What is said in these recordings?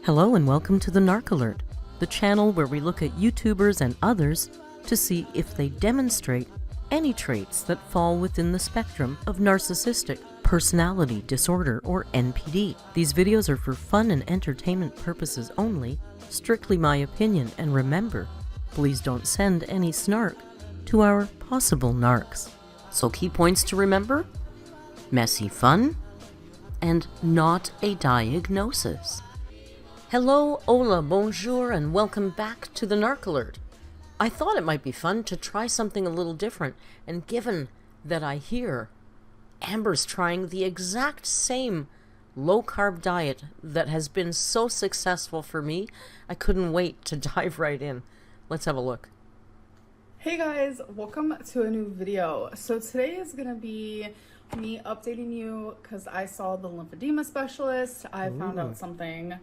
Hello and welcome to the Narc Alert, the channel where we look at YouTubers and others to see if they demonstrate any traits that fall within the spectrum of narcissistic personality disorder or NPD. These videos are for fun and entertainment purposes only, strictly my opinion, and remember, please don't send any snark to our possible narcs. So key points to remember: messy fun and not a diagnosis. Hello, hola, bonjour, and welcome back to the Narc Alert. I thought it might be fun to try something a little different, and given that I hear Amber's trying the exact same low-carb diet that has been so successful for me, I couldn't wait to dive right in. Let's have a look. Hey guys, welcome to a new video. So today is going to be me updating you because I saw the lymphedema specialist. I found out something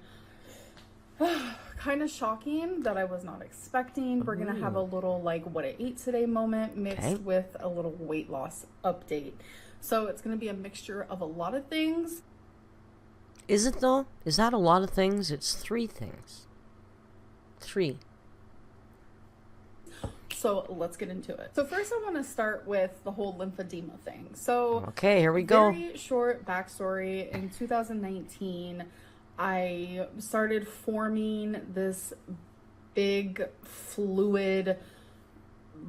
kind of shocking that I was not expecting. We're gonna have a little like what I ate today moment mixed with a little weight loss update. So it's gonna be a mixture of a lot of things. Is it though? Is that a lot of things? It's 3 things. 3. So let's get into it. So first I want to start with the whole lymphedema thing. So okay, here we go. Very short backstory. In 2019, I started forming this big fluid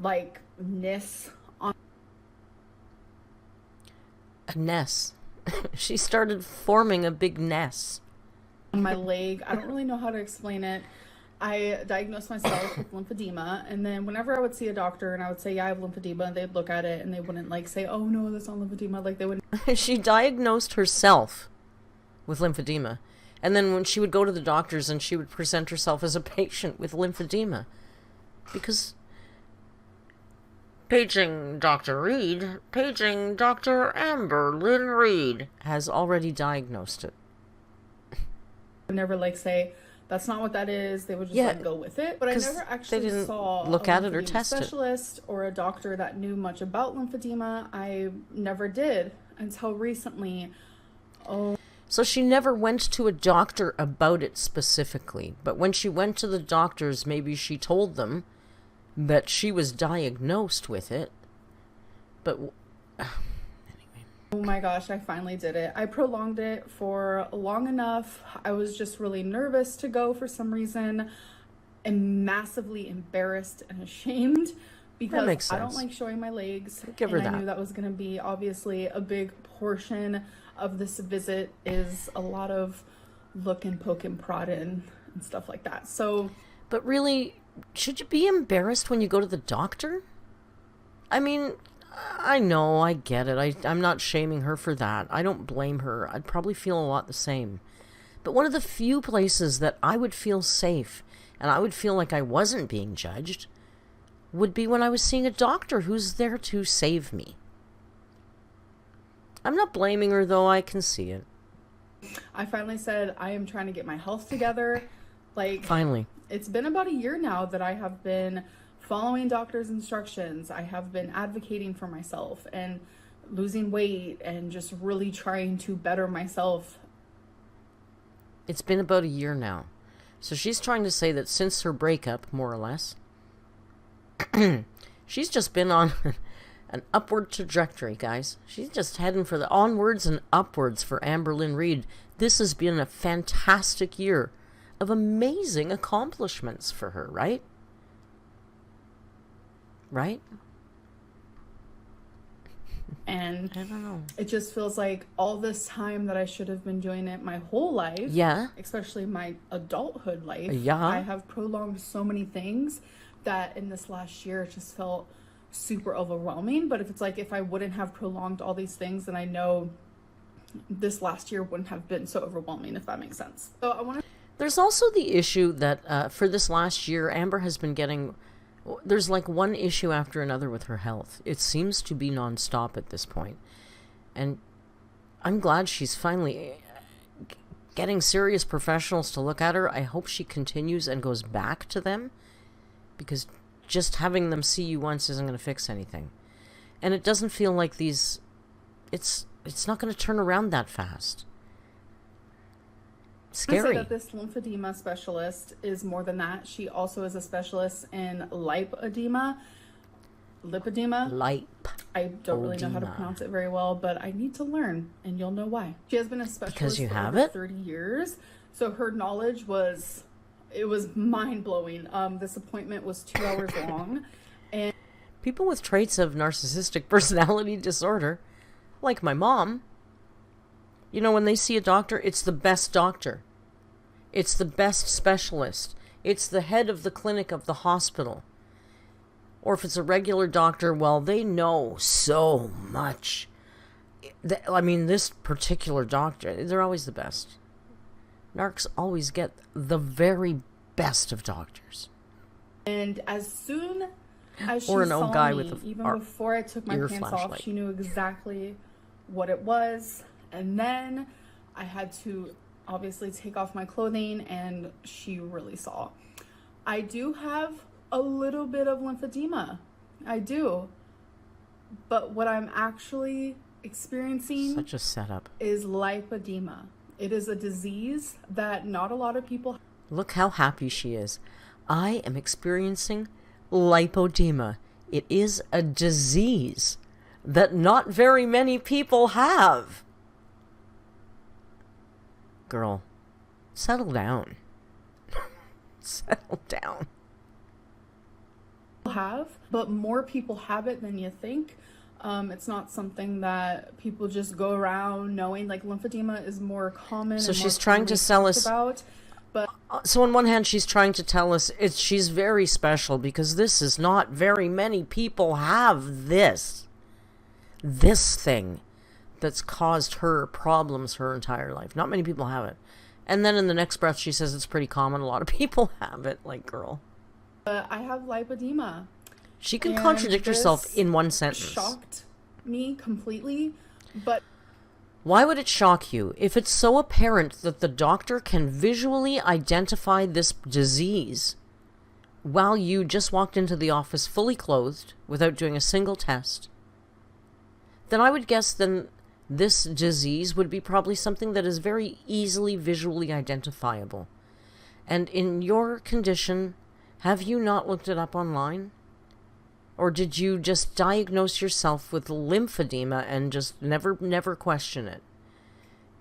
like ness on a ness. She started forming a big ness on my leg. I don't really know how to explain it. I diagnosed myself with lymphedema, and then whenever I would see a doctor and I would say, yeah, I have lymphedema, they'd look at it and they wouldn't like say, oh no, that's not lymphedema. Like they wouldn't. She diagnosed herself with lymphedema. And then when she would go to the doctors and she would present herself as a patient with lymphedema. Because paging Dr. Reed, paging Dr. AMBERLYNNS Reed has already diagnosed it. I would never like say, that's not what that is. They would just like go with it. But I never actually saw look at it or test it. Specialist or a doctor that knew much about lymphedema. I never did until recently. So she never went to a doctor about it specifically, but when she went to the doctors, maybe she told them that she was diagnosed with it. But anyway. Oh my gosh, I finally did it. I prolonged it for long enough. I was just really nervous to go for some reason, and massively embarrassed and ashamed because I don't like showing my legs. Give her that. I knew that was going to be obviously a big portion of this visit, is a lot of look and poke and prod and stuff like that. So, but really, should you be embarrassed when you go to the doctor? I mean, I know, I get it. I'm not shaming her for that. I don't blame her. I'd probably feel a lot the same. But one of the few places that I would feel safe and I would feel like I wasn't being judged would be when I was seeing a doctor who's there to save me. I'm not blaming her, though. I can see it. I finally said, I am trying to get my health together. Like, finally. It's been about a year now that I have been following doctor's instructions. I have been advocating for myself and losing weight and just really trying to better myself. It's been about a year now. So she's trying to say that since her breakup, more or less, she's just been on an upward trajectory, guys. She's just heading for the onwards and upwards for AMBERLYNNS Reed. This has been a fantastic year of amazing accomplishments for her, right? Right? And I don't know. It just feels like all this time that I should have been doing it my whole life. Yeah. Especially my adulthood life. Yeah. I have prolonged so many things that in this last year it just felt super overwhelming. But if I wouldn't have prolonged all these things, then I know this last year wouldn't have been so overwhelming, if that makes sense. So I want to. There's also the issue that for this last year, Amber has been getting. There's like one issue after another with her health. It seems to be nonstop at this point, and I'm glad she's finally getting serious professionals to look at her. I hope she continues and goes back to them, because just having them see you once isn't going to fix anything. And it doesn't feel like it's not going to turn around that fast. I say scary. that this lymphedema specialist is more than that. She also is a specialist in lipedema. Lipe. I don't really know how to pronounce it very well, but I need to learn, and you'll know why. She has been a specialist Because you for have over it? 30 years, so her knowledge was mind-blowing. This appointment was 2 hours long, and People with traits of narcissistic personality disorder, like my mom, you know, when they see a doctor, it's the best doctor. It's the best specialist. It's the head of the clinic of the hospital. Or if it's a regular doctor, well, they know so much. I mean, this particular doctor, they're always the best. Narcs always get the very best of doctors. and as soon as she Or an saw old guy me, with a even before I took my ear pants off, flashlight. she knew exactly what it was. And then I had to obviously take off my clothing, and she really saw. I do have a little bit of lymphedema. I do. But what I'm actually experiencing Such a setup. is lipedema. It is a disease that not a lot of people. Look how happy she is. I am experiencing lipodema. It is a disease that not very many people have. Girl, settle down. Settle down. Have, but more people have it than you think. It's not something that people just go around knowing. Like lymphedema is more common. So and more she's trying to commonly sell talked us. about, but So on one hand, she's trying to tell us she's very special because this is not very many people have this thing that's caused her problems her entire life. Not many people have it. And then in the next breath, she says it's pretty common. A lot of people have it. Like, girl. I have lipedema. She can And contradict herself this in one sentence. Shocked me completely, but Why would it shock you if it's so apparent that the doctor can visually identify this disease while you just walked into the office fully clothed without doing a single test? Then I would guess then this disease would be probably something that is very easily visually identifiable. And in your condition, have you not looked it up online? Or did you just diagnose yourself with lymphedema and just never question it?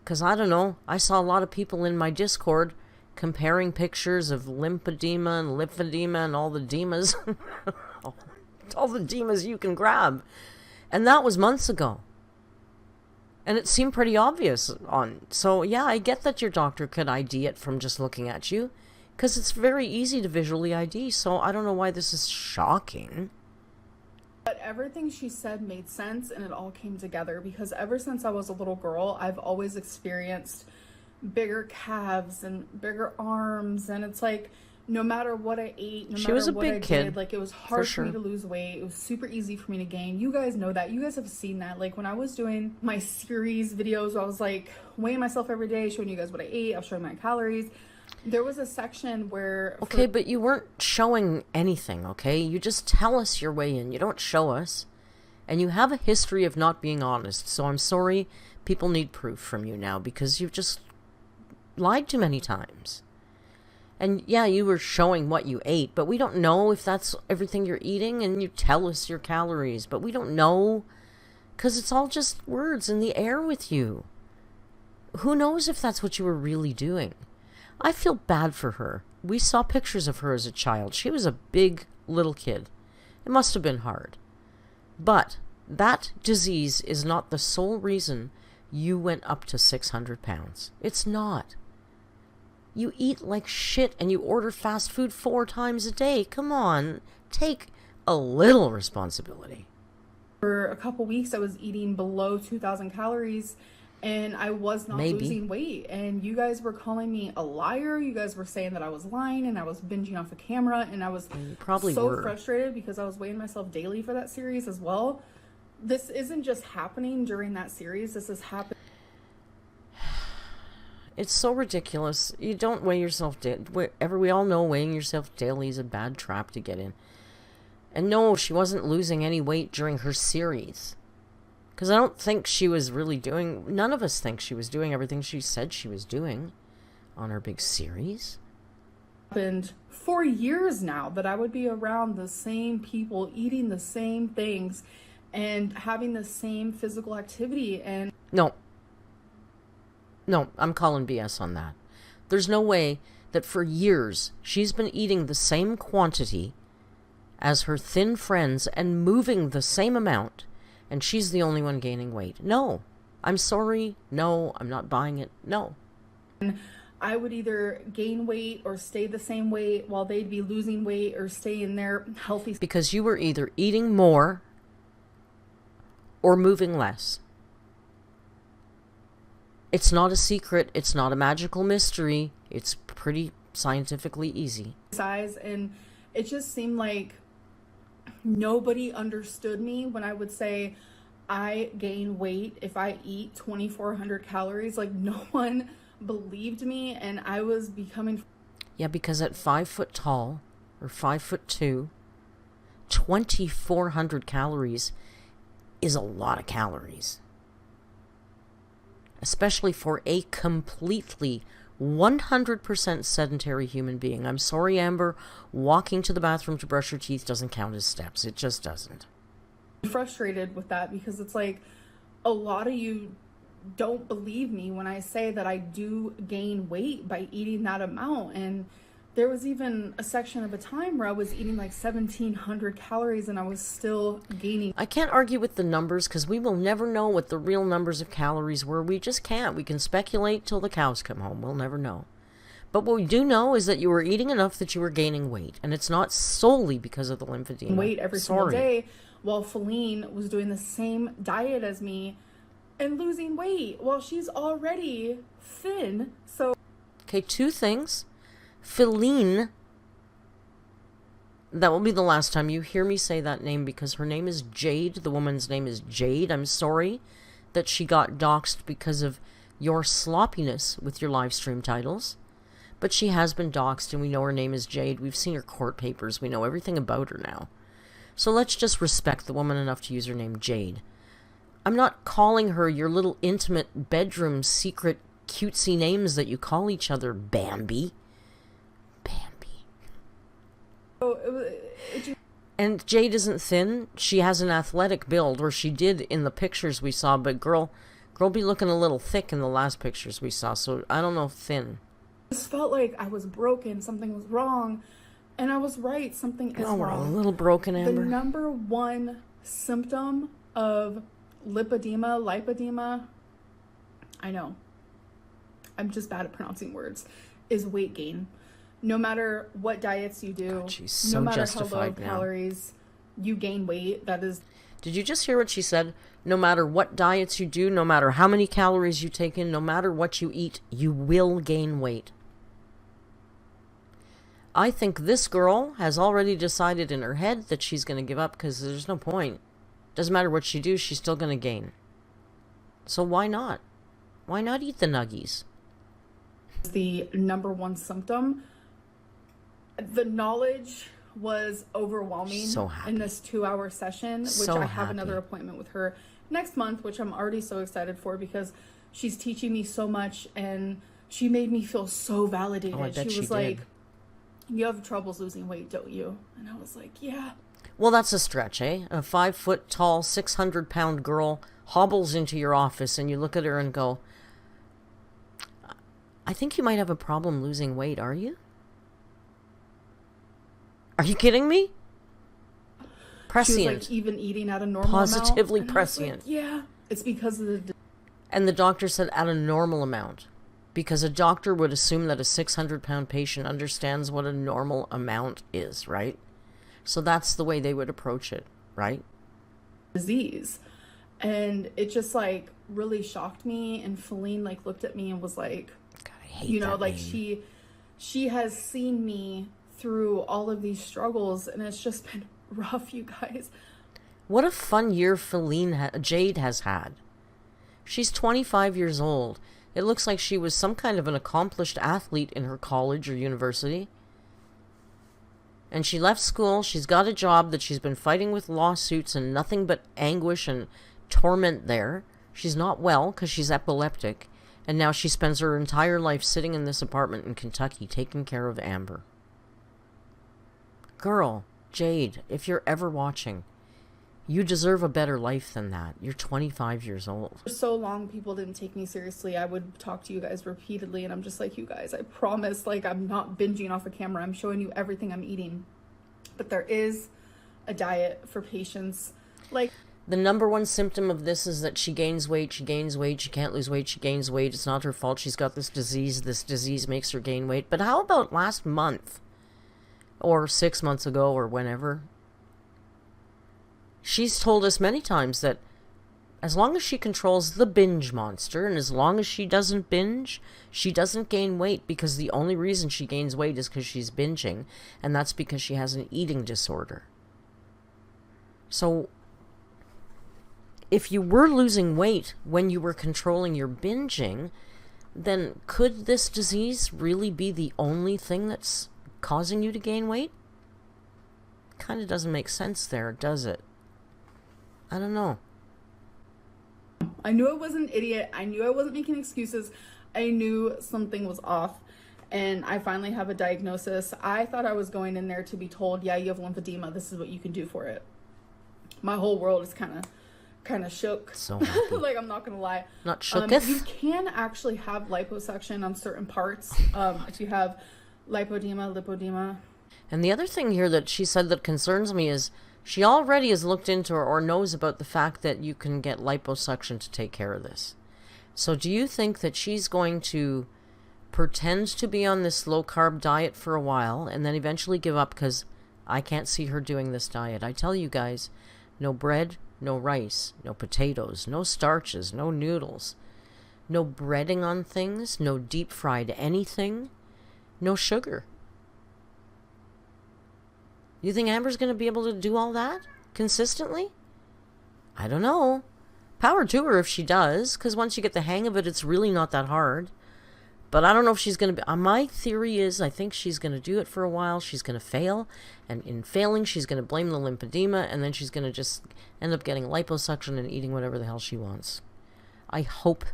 Because I don't know, I saw a lot of people in my Discord comparing pictures of lymphedema and lymphedema and all the demas. All the demas you can grab. And that was months ago. And it seemed pretty obvious So yeah, I get that your doctor could ID it from just looking at you. Because it's very easy to visually ID, so I don't know why this is shocking. But everything she said made sense, and it all came together because ever since I was a little girl, I've always experienced bigger calves and bigger arms, and it's like no matter what I ate, no She matter was a what big I kid, did, like it was hard for me sure. to lose weight. It was super easy for me to gain. You guys know that. You guys have seen that. Like when I was doing my series videos where I was like weighing myself every day, showing you guys what I ate, I was showing my calories. There was a section where... Okay, but you weren't showing anything, okay? You just tell us your way in. You don't show us. And you have a history of not being honest, so I'm sorry people need proof from you now because you've just lied too many times. And yeah, you were showing what you ate, but we don't know if that's everything you're eating, and you tell us your calories, but we don't know because it's all just words in the air with you. Who knows if that's what you were really doing? I feel bad for her. We saw pictures of her as a child. She was a big little kid. It must have been hard. But that disease is not the sole reason you went up to 600 pounds. It's not. You eat like shit and you order fast food 4 times a day. Come on. Take a little responsibility. For a couple weeks, I was eating below 2,000 calories. And I was not losing weight. And you guys were calling me a liar. You guys were saying that I was lying and I was binging off the camera. And I was so frustrated because I was weighing myself daily for that series as well. This isn't just happening during that series. This is happening. It's so ridiculous. You don't weigh yourself daily. We all know weighing yourself daily is a bad trap to get in. And no, she wasn't losing any weight during her series. Because I don't think she was really doing... None of us think she was doing everything she said she was doing. on our big series. Happened for years now that I would be around the same people, eating the same things, and having the same physical activity. And No, I'm calling BS on that. There's no way that for years she's been eating the same quantity as her thin friends and moving the same amount, and she's the only one gaining weight. No, I'm sorry. No, I'm not buying it. No. I would either gain weight or stay the same weight while they'd be losing weight or stay in their healthy. Because you were either eating more or moving less. It's not a secret. It's not a magical mystery. It's pretty scientifically easy. Size, and it just seemed like nobody understood me when I would say I gain weight if I eat 2,400 calories. Like, no one believed me, and I was becoming... Yeah, because at 5 foot tall, or 5'2", 2,400 calories is a lot of calories. Especially for a completely 100% sedentary human being. I'm sorry, Amber, walking to the bathroom to brush your teeth doesn't count as steps. It just doesn't. Frustrated with that, because it's like a lot of you don't believe me when I say that I do gain weight by eating that amount. And there was even a section of a time where I was eating like 1,700 calories and I was still gaining. I can't argue with the numbers because we will never know what the real numbers of calories were. We just can't. We can speculate till the cows come home. We'll never know. But what we do know is that you were eating enough that you were gaining weight, and it's not solely because of the lymphedema. Weight every single day, while Feline was doing the same diet as me and losing weight while she's already thin. So okay, two things. Feline, that will be the last time you hear me say that name, because her name is Jade. The woman's name is Jade. I'm sorry that she got doxxed because of your sloppiness with your live stream titles. But she has been doxxed, and we know her name is Jade. We've seen her court papers. We know everything about her now. So let's just respect the woman enough to use her name Jade. I'm not calling her your little intimate bedroom secret cutesy names that you call each other, Bambi. And Jade isn't thin. She has an athletic build, or she did in the pictures we saw, but girl be looking a little thick in the last pictures we saw, so I don't know if thin. I just felt like I was broken, something was wrong, and I was right, something is wrong. We're a little broken, Amber. The number one symptom of lipedema, I know, I'm just bad at pronouncing words, is weight gain. No matter what diets you do, God, she's so no matter how justified low now. calories, you gain weight. That is... Did you just hear what she said? No matter what diets you do, no matter how many calories you take in, no matter what you eat, you will gain weight. I think this girl has already decided in her head that she's going to give up, because there's no point. Doesn't matter what she does, she's still going to gain. So why not? Why not eat the nuggies? The number one symptom. The knowledge was overwhelming in this 2-hour session, which I have another appointment with her next month, which I'm already so excited for, because she's teaching me so much and she made me feel so validated. Oh, I bet she was she like, did. You have troubles losing weight, don't you? And I was like, yeah. Well, that's a stretch, eh? A 5 foot tall, 600-pound girl hobbles into your office and you look at her and go, I think you might have a problem losing weight, are you? Are you kidding me? Prescient. She was like, even eating at a normal Positively amount. prescient. Like, yeah, it's because of the... And the doctor said at a normal amount. Because a doctor would assume that a 600-pound patient understands what a normal amount is, right? So that's the way they would approach it, right? Disease. And it just like really shocked me. And Feline like looked at me and was like, God, I hate you know, that like name. she has seen me through all of these struggles, and it's just been rough, you guys. What a fun year Jade has had. She's 25 years old. It looks like she was some kind of an accomplished athlete in her college or university. And she left school. She's got a job that she's been fighting with lawsuits and nothing but anguish and torment there. She's not well because she's epileptic. And now she spends her entire life sitting in this apartment in Kentucky taking care of Amber. Girl, Jade, if you're ever watching, you deserve a better life than that. You're 25 years old. For so long, people didn't take me seriously. I would talk to you guys repeatedly, and I'm just like, you guys, I promise, like, I'm not binging off a camera. I'm showing you everything I'm eating. But there is a diet for patients. Like, the number one symptom of this is that she gains weight, she can't lose weight, she gains weight. It's not her fault. She's got this disease makes her gain weight. But how about last month? Or 6 months ago, or whenever? She's told us many times that as long as she controls the binge monster, and as long as she doesn't binge, she doesn't gain weight, because the only reason she gains weight is because she's binging, and that's because she has an eating disorder. So, if you were losing weight when you were controlling your binging, then could this disease really be the only thing that's causing you to gain weight? Kind of doesn't make sense there, does it? I don't know. I knew I was an idiot. I knew I wasn't making excuses. I knew something was off. And I finally have a diagnosis. I thought I was going in there to be told, yeah, you have lymphedema. This is what you can do for it. My whole world is kind of shook. So happy. Like, I'm not gonna lie. Not shooketh? You can actually have liposuction on certain parts if you have lipodema. And the other thing here that she said that concerns me is she already has looked into or knows about the fact that you can get liposuction to take care of this. So do you think that she's going to pretend to be on this low-carb diet for a while and then eventually give up? Because I can't see her doing this diet. I tell you guys, no bread, no rice, no potatoes, no starches, no noodles, no breading on things, no deep-fried anything, no sugar. You think Amber's going to be able to do all that consistently? I don't know. Power to her if she does, because once you get the hang of it, it's really not that hard. But I don't know if she's going to be... my theory is I think she's going to do it for a while. She's going to fail. And in failing, she's going to blame the lymphedema. And then she's going to just end up getting liposuction and eating whatever the hell she wants. I hope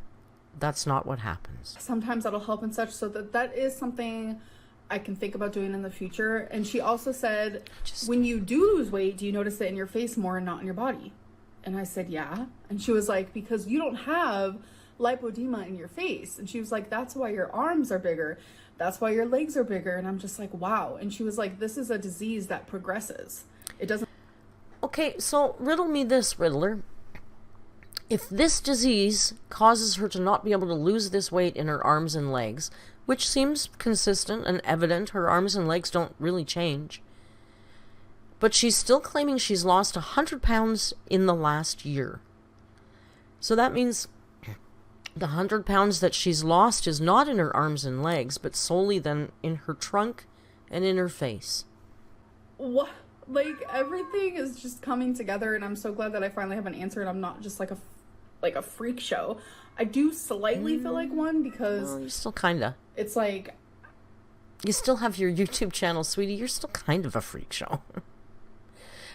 that's not what happens. Sometimes that'll help and such. So that is something I can think about doing in the future. And she also said, when you do lose weight, do you notice it in your face more and not in your body? And I said, yeah. And she was like, because you don't have lipodema in your face. And she was like, that's why your arms are bigger. That's why your legs are bigger. And I'm just like, wow. And she was like, this is a disease that progresses. It doesn't. Okay, so riddle me this, Riddler. If this disease causes her to not be able to lose this weight in her arms and legs, which seems consistent and evident, her arms and legs don't really change, but she's still claiming she's lost 100 pounds in the last year. So that means the 100 pounds that she's lost is not in her arms and legs, but solely then in her trunk and in her face. What? Like, everything is just coming together, and I'm so glad that I finally have an answer, and I'm not just like a freak show. I do slightly feel like one, because well, you still kinda. It's like, you still have your YouTube channel, sweetie. You're still kind of a freak show.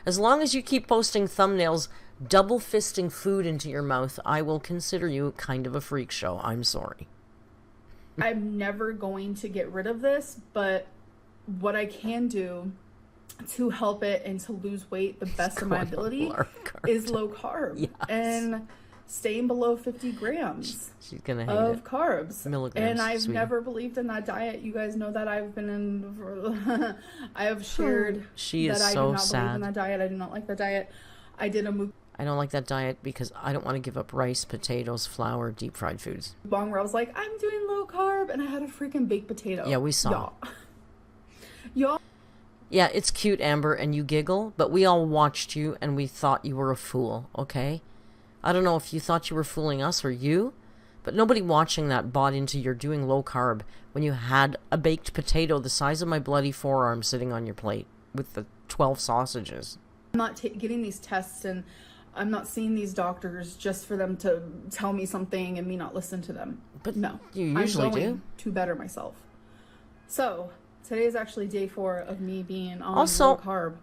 As long as you keep posting thumbnails double fisting food into your mouth, I will consider you kind of a freak show. I'm sorry. I'm never going to get rid of this, but what I can do to help it and to lose weight the best of my ability is low carb. Yes. And staying below 50 grams She's gonna hate of it. carbs. Milligrams, and I've sweetie. never believed in that diet. You guys know that I've been in I have shared she is that I so do not sad. believe in that diet. I do not like that diet. I did a I don't like that diet because I don't want to give up rice, potatoes, flour, deep fried foods. mukbang where I was like, I'm doing low carb, and I had a freaking baked potato. Yeah, we saw. Y'all. Yeah, it's cute, Amber, and you giggle, but we all watched you and we thought you were a fool, okay? I don't know if you thought you were fooling us or you, but nobody watching that bought into your doing low carb when you had a baked potato the size of my bloody forearm sitting on your plate with the 12 sausages. I'm not getting these tests, and I'm not seeing these doctors just for them to tell me something and me not listen to them. But no, you usually I'm going do. to better myself. So today is actually day 4 of me being on Also, low carb.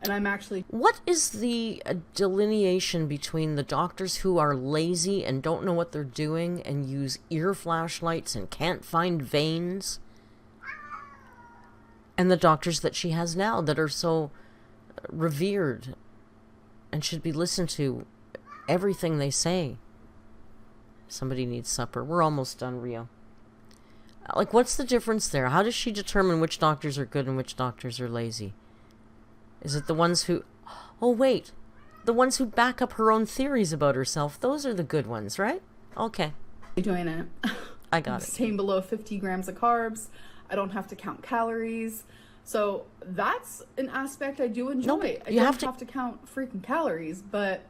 And I'm actually What is the delineation between the doctors who are lazy and don't know what they're doing and use ear flashlights and can't find veins, and the doctors that she has now that are so revered and should be listened to, everything they say? Somebody needs supper. We're almost done, Rio. Like, what's the difference there? How does she determine which doctors are good and which doctors are lazy? Is it the ones who... Oh, wait. The ones who back up her own theories about herself. Those are the good ones, right? Okay. doing it. I got it. Staying below 50 grams of carbs. I don't have to count calories. So that's an aspect I do enjoy. No, I you don't have to count freaking calories, but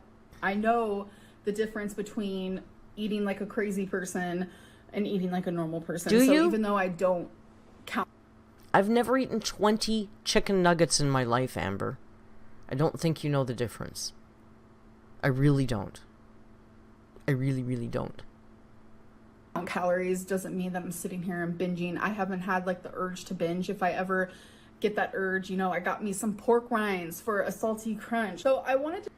I know the difference between eating like a crazy person and eating like a normal person. Do so you? even though I don't count... I've never eaten 20 chicken nuggets in my life, Amber. I don't think you know the difference. I really don't. I really, really don't. Calories doesn't mean that I'm sitting here and binging. I haven't had like the urge to binge. If I ever get that urge, you know, I got me some pork rinds for a salty crunch. So I wanted to...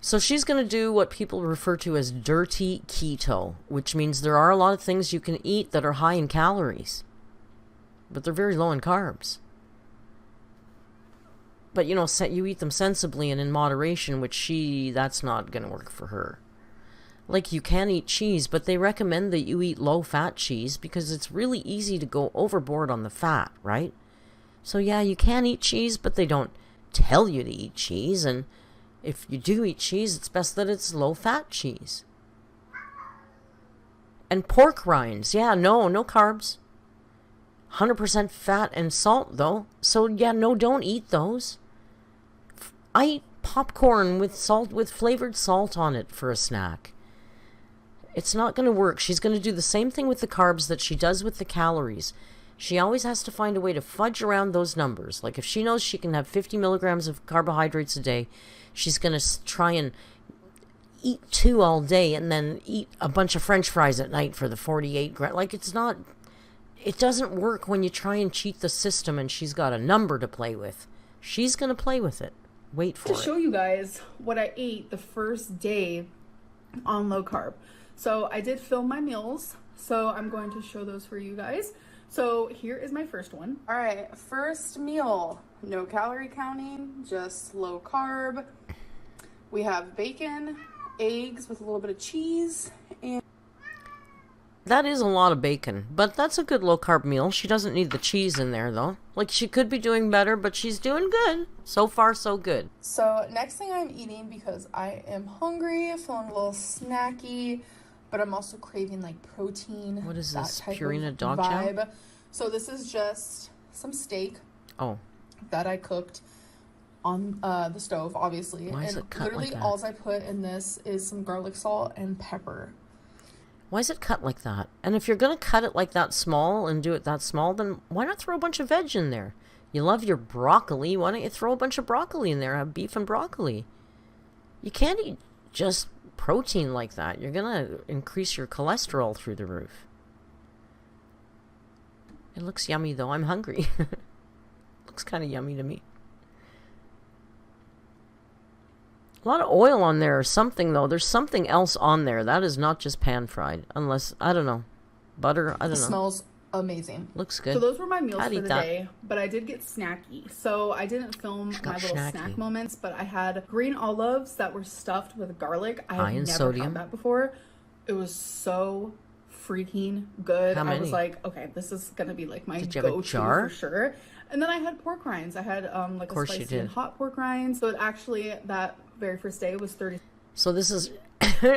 So she's going to do what people refer to as dirty keto, which means there are a lot of things you can eat that are high in calories, but they're very low in carbs. But, you know, you eat them sensibly and in moderation, which that's not going to work for her. Like, you can eat cheese, but they recommend that you eat low-fat cheese because it's really easy to go overboard on the fat, right? So, yeah, you can eat cheese, but they don't tell you to eat cheese, and if you do eat cheese, it's best that it's low-fat cheese. And pork rinds, yeah, no carbs. 100% fat and salt, though. So, yeah, no, don't eat those. I eat popcorn with flavored salt on it for a snack. It's not going to work. She's going to do the same thing with the carbs that she does with the calories. She always has to find a way to fudge around those numbers. Like, if she knows she can have 50 milligrams of carbohydrates a day, she's going to try and eat 2 all day and then eat a bunch of French fries at night for the 48 grams. Like, it doesn't work when you try and cheat the system and she's got a number to play with. She's going to play with it. Wait for it. To show you guys what I ate the first day on low carb. So I did film my meals, so I'm going to show those for you guys. So here is my first one. All right, first meal, no calorie counting, just low carb. We have bacon, eggs with a little bit of cheese, and that is a lot of bacon, but that's a good low-carb meal. She doesn't need the cheese in there, though. Like, she could be doing better, but she's doing good. So far, so good. So next thing I'm eating, because I am hungry, feeling a little snacky, but I'm also craving, like, protein. What is this, type Purina of dog vibe. chow? So this is just some steak. Oh. That I cooked on the stove, obviously. Why is and it cut literally like that? all I put in this is some garlic salt and pepper. Why is it cut like that? And if you're going to cut it like that small and do it that small, then why not throw a bunch of veg in there? You love your broccoli. Why don't you throw a bunch of broccoli in there? Have beef and broccoli. You can't eat just protein like that. You're going to increase your cholesterol through the roof. It looks yummy, though. I'm hungry. Looks kind of yummy to me. A lot of oil on there or something, though. There's something else on there. That is not just pan-fried. Unless, I don't know. Butter, I don't know. It smells amazing. Looks good. So those were my meals I'd for eat the that. day, but I did get snacky. So I didn't film my little snacky. snack moments, but I had green olives that were stuffed with garlic. I High had in never sodium. had that before. It was so freaking good. How I was many? like, okay, this is gonna be like my Did you have a go-to jar? for sure. And then I had pork rinds. I had like a course you spicy and did. hot pork rinds. So it actually, that very first day was 30. So this is...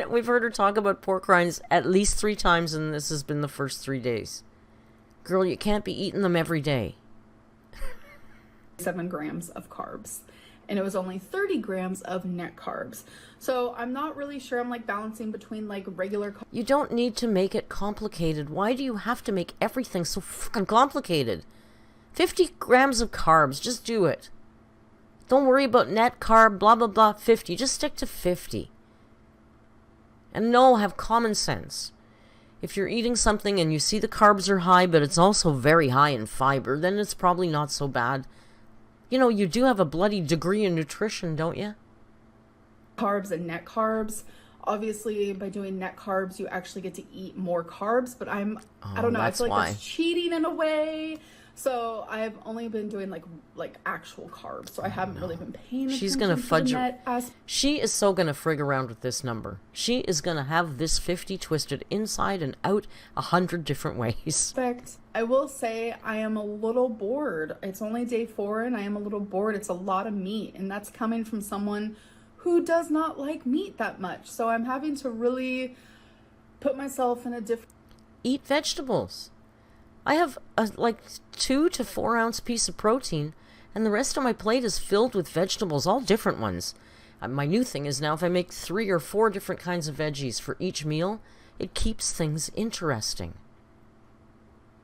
We've heard her talk about pork rinds at least 3 times, and this has been the first 3 days. Girl, you can't be eating them every day. 7 grams of carbs, and it was only 30 grams of net carbs. So I'm not really sure. I'm like balancing between like regular carbs. You don't need to make it complicated. Why do you have to make everything so fucking complicated? 50 grams of carbs, just do it. Don't worry about net carb, blah, blah, blah, 50. Just stick to 50. And no, have common sense. If you're eating something and you see the carbs are high, but it's also very high in fiber, then it's probably not so bad. You know, you do have a bloody degree in nutrition, don't you? Carbs and net carbs. Obviously, by doing net carbs, you actually get to eat more carbs, but I don't know, I feel like that's cheating in a way. So I've only been doing like actual carbs, so I haven't really been paying attention. She's gonna fudge to the net She is so gonna frig around with this number. She is gonna have this 50 twisted inside and out 100 different ways. I will say I am a little bored. It's only day 4 and I am a little bored. It's a lot of meat, and that's coming from someone who does not like meat that much. So I'm having to really put myself in a different... Eat vegetables. I have a like 2 to 4 ounce piece of protein, and the rest of my plate is filled with vegetables, all different ones. My new thing is now if I make 3 or 4 different kinds of veggies for each meal, it keeps things interesting.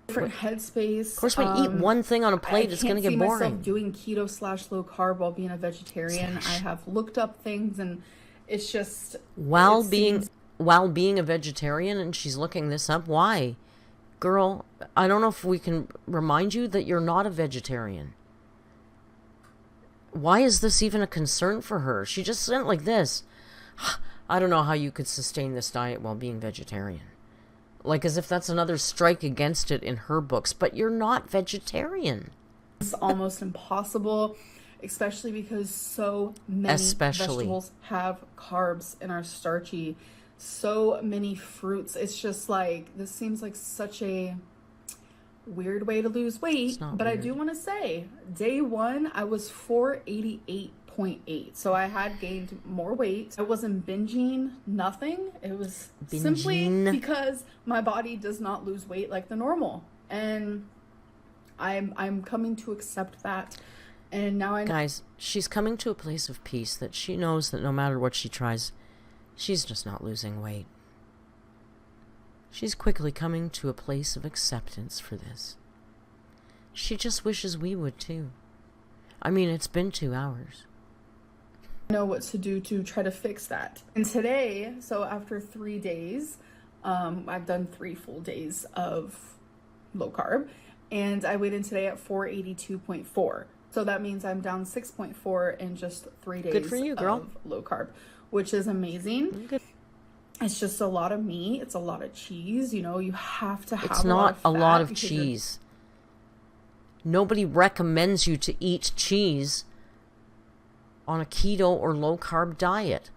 Different headspace. Of course, when you eat one thing on a plate, it's going to get boring. I can't see myself doing keto/low carb while being a vegetarian. I have looked up things, and it's just... While being a vegetarian, and she's looking this up, why? Girl, I don't know if we can remind you that you're not a vegetarian. Why is this even a concern for her? She just sent like this. I don't know how you could sustain this diet while being vegetarian. Like as if that's another strike against it in her books. But you're not vegetarian. It's almost impossible, especially because so many vegetables have carbs and are starchy. So many fruits. It's just like, this seems like such a weird way to lose weight. But weird. I do want to say, day 1, I was 488.8. So I had gained more weight. I wasn't binging, nothing. It was simply because my body does not lose weight like the normal. And I'm coming to accept that. And now Guys, she's coming to a place of peace that she knows that no matter what she tries, she's just not losing weight. She's quickly coming to a place of acceptance for this. She just wishes we would too. I mean, it's been 2 hours. I know what to do to try to fix that. And today, so after 3 days, I've done 3 full days of low carb, and I weighed in today at 482.4. So that means I'm down 6.4 in just 3 days. Good for you, girl. Of low carb, which is amazing. Good. It's just a lot of meat. It's a lot of cheese. You know, you have to have It's not a lot of cheese. Nobody recommends you to eat cheese on a keto or low carb diet.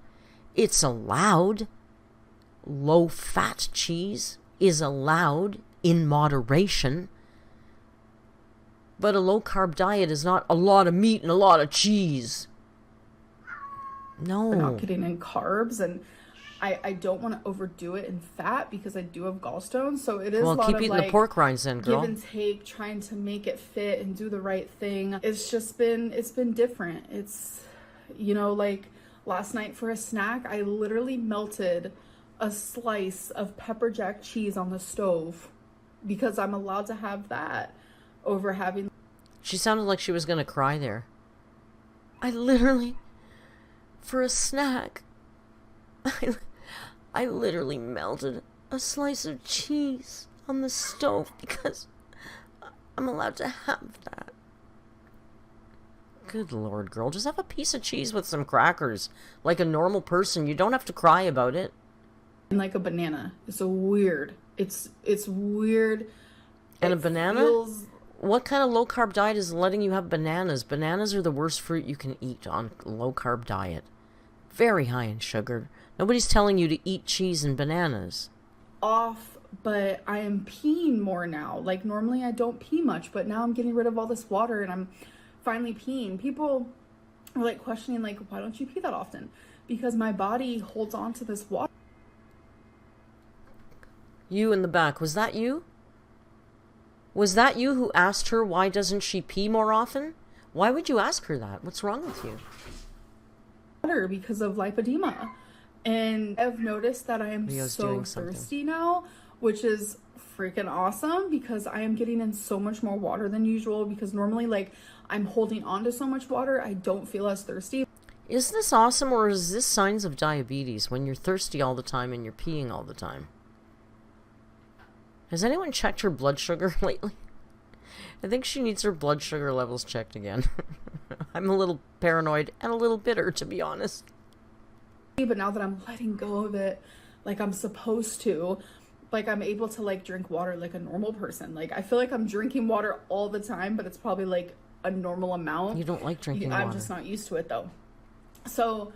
It's allowed. Low fat cheese is allowed in moderation. But a low carb diet is not a lot of meat and a lot of cheese. No. We're not getting in carbs, and I don't want to overdo it in fat because I do have gallstones, so it is a lot keep of eating like the pork rinds then, girl. Give and take, trying to make it fit and do the right thing. It's been different. It's, you know, like last night for a snack, I literally melted a slice of pepper jack cheese on the stove because I'm allowed to have that over having... She sounded like she was going to cry there. I literally, for a snack, I literally melted a slice of cheese on the stove because I'm allowed to have that. Good Lord, girl. Just have a piece of cheese with some crackers. Like a normal person. You don't have to cry about it. And like a banana. It's a weird. It's weird. And a banana? What kind of low-carb diet is letting you have bananas? Bananas are the worst fruit you can eat on a low-carb diet. Very high in sugar. Nobody's telling you to eat cheese and bananas. Off, but I am peeing more now. Like, normally I don't pee much, but now I'm getting rid of all this water and I'm finally peeing. People are, like, questioning, like, why don't you pee that often? Because my body holds on to this water. You in the back, was that you? Was that you who asked her why doesn't she pee more often? Why would you ask her that? What's wrong with you? Water because of lipedema. And I've noticed that I am so thirsty now, which is freaking awesome because I am getting in so much more water than usual because normally, like, I'm holding on to so much water, I don't feel as thirsty. Is this awesome, or is this signs of diabetes when you're thirsty all the time and you're peeing all the time? Has anyone checked her blood sugar lately? I think she needs her blood sugar levels checked again. I'm a little paranoid and a little bitter, to be honest. But now that I'm letting go of it, like I'm supposed to, like I'm able to like drink water like a normal person. Like I feel like I'm drinking water all the time, but it's probably like a normal amount. You don't like drinking water. I'm just not used to it though. So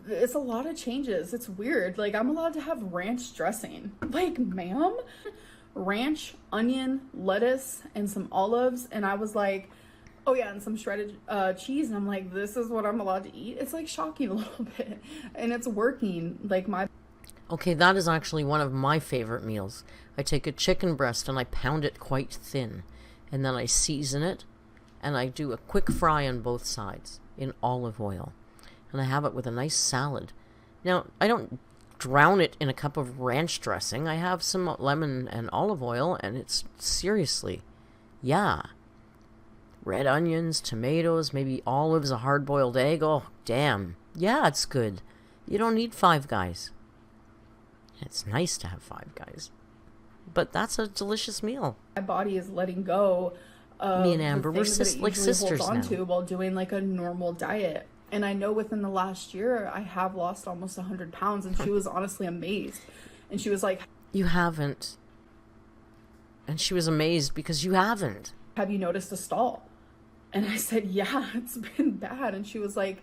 it's a lot of changes. It's weird. Like I'm allowed to have ranch dressing. Like, ma'am, ranch, onion, lettuce, and some olives. And I was like, oh yeah, and some shredded cheese. And I'm like, this is what I'm allowed to eat. It's like shocking a little bit, and it's working. Like my. Okay, that is actually one of my favorite meals. I take a chicken breast and I pound it quite thin, and then I season it, and I do a quick fry on both sides in olive oil, and I have it with a nice salad. Now, I don't drown it in a cup of ranch dressing. I have some lemon and olive oil, and it's seriously, yeah. Red onions, tomatoes, maybe olives, a hard-boiled egg. Oh, damn. Yeah, it's good. You don't need Five Guys. It's nice to have Five Guys. But that's a delicious meal. My body is letting go of me and Amber, we're like sisters now. To while doing like a normal diet. And I know within the last year, I have lost almost 100 pounds. And she was honestly amazed. And she was like, you haven't. And she was amazed because you haven't. Have you noticed a stall? And I said, yeah, it's been bad. And she was like,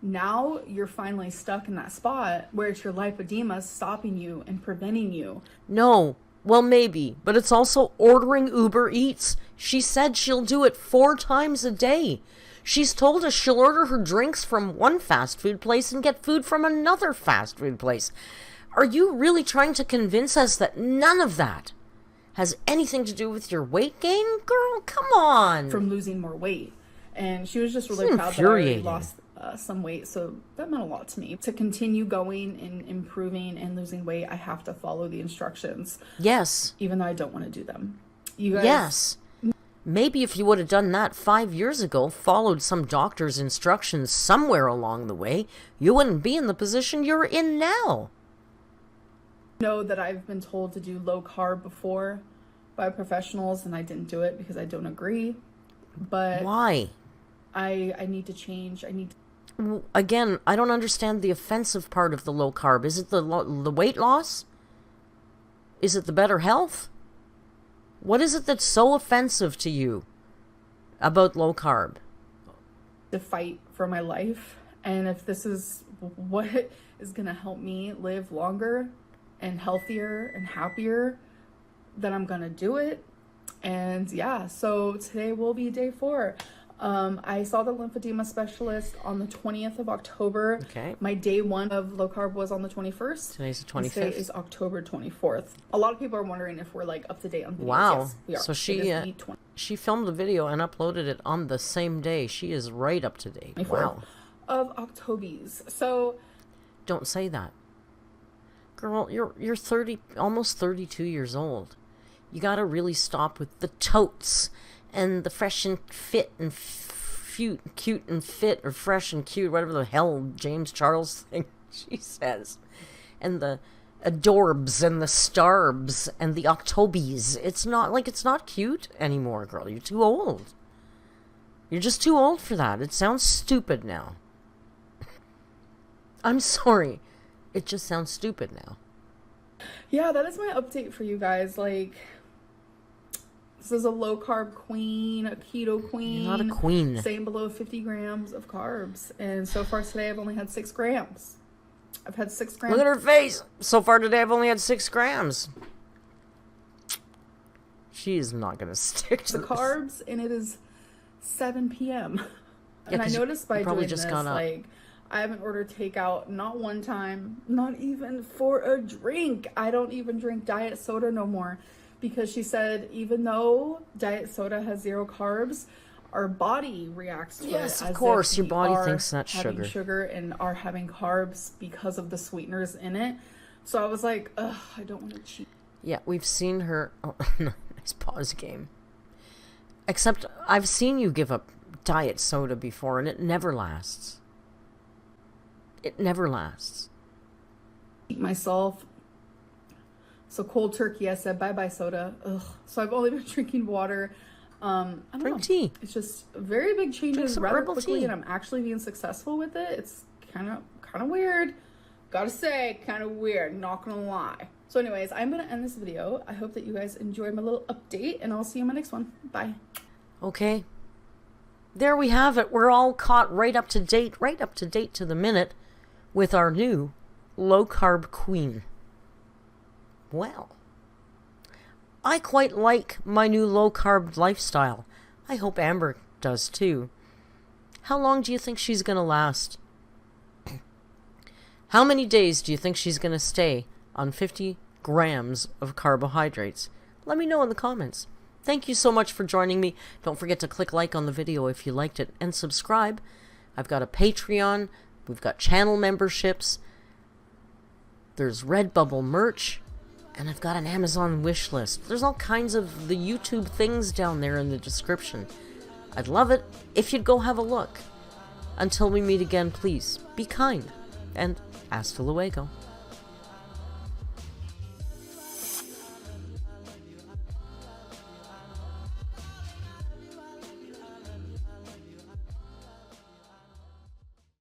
now you're finally stuck in that spot where it's your lipedema stopping you and preventing you. No. Well, maybe. But it's also ordering Uber Eats. She said she'll do it 4 times a day. She's told us she'll order her drinks from one fast food place and get food from another fast food place. Are you really trying to convince us that none of that has anything to do with your weight gain? Girl, come on. From losing more weight. And she was just really proud that I already lost some weight. So that meant a lot to me. To continue going and improving and losing weight, I have to follow the instructions. Yes. Even though I don't want to do them. You guys. Yes. Maybe if you would have done that 5 years ago, followed some doctor's instructions somewhere along the way, you wouldn't be in the position you're in now. Know that I've been told to do low carb before by professionals, and I didn't do it because I don't agree. But why? I need to change. Again, I don't understand the offensive part of the low carb. Is it the weight loss? Is it the better health? What is it that's so offensive to you about low carb? To fight for my life, and if this is what is going to help me live longer and healthier and happier, then I'm going to do it. And yeah, so today will be day 4. I saw the lymphedema specialist on the 20th of October. Okay. My day 1 of low carb was on the 21st. Today's the 25th. Today is October 24th. A lot of people are wondering if we're like up to date on videos. Wow. Yes, we are. So she filmed the video and uploaded it on the same day. She is right up to date. Wow. Of Octobies. So don't say that. Girl, you're 30, almost 32 years old. You gotta really stop with the totes and the fresh and fit and cute and fit, or fresh and cute, whatever the hell James Charles thing she says. And the adorbs and the starbs and the Octobies. It's not cute anymore, girl. You're too old. You're just too old for that. It sounds stupid now. I'm sorry. It just sounds stupid now. Yeah, that is my update for you guys. Like, this is a low carb queen, a keto queen. You're not a queen. Staying below 50 grams of carbs. And so far today, I've only had 6 grams. I've had 6 grams. Look at her face. So far today, I've only had 6 grams. She is not going to stick to the carbs, and it is 7 p.m. Yeah, and I noticed by doing just this, got up. like, I haven't ordered takeout not one time, not even for a drink. I don't even drink diet soda no more, because she said even though diet soda has 0 carbs, our body reacts to it. Yes, of course, your body thinks that's having sugar and are having carbs because of the sweeteners in it. So I was like, ugh, I don't want to cheat. Yeah, we've seen her. Oh, nice pause game. Except I've seen you give up diet soda before, and it never lasts. It never lasts. Eat myself. So cold turkey, I said bye-bye soda. Ugh. So I've only been drinking water. I don't Drink know. tea. It's just very big changes some rather herbal quickly, tea. and I'm actually being successful with it. It's kind of weird. Gotta say, kind of weird. Not gonna lie. So anyways, I'm gonna end this video. I hope that you guys enjoyed my little update, and I'll see you in my next one. Bye. Okay. There we have it. We're all caught right up to date to the minute with our new low-carb queen. Well, I quite like my new low-carb lifestyle. I hope Amber does too. How long do you think she's going to last? How many days do you think she's going to stay on 50 grams of carbohydrates? Let me know in the comments. Thank you so much for joining me. Don't forget to click like on the video if you liked it and subscribe. I've got a Patreon. We've got channel memberships. There's Redbubble merch. And I've got an Amazon wish list. There's all kinds of the YouTube things down there in the description. I'd love it if you'd go have a look. Until we meet again, please be kind and hasta luego.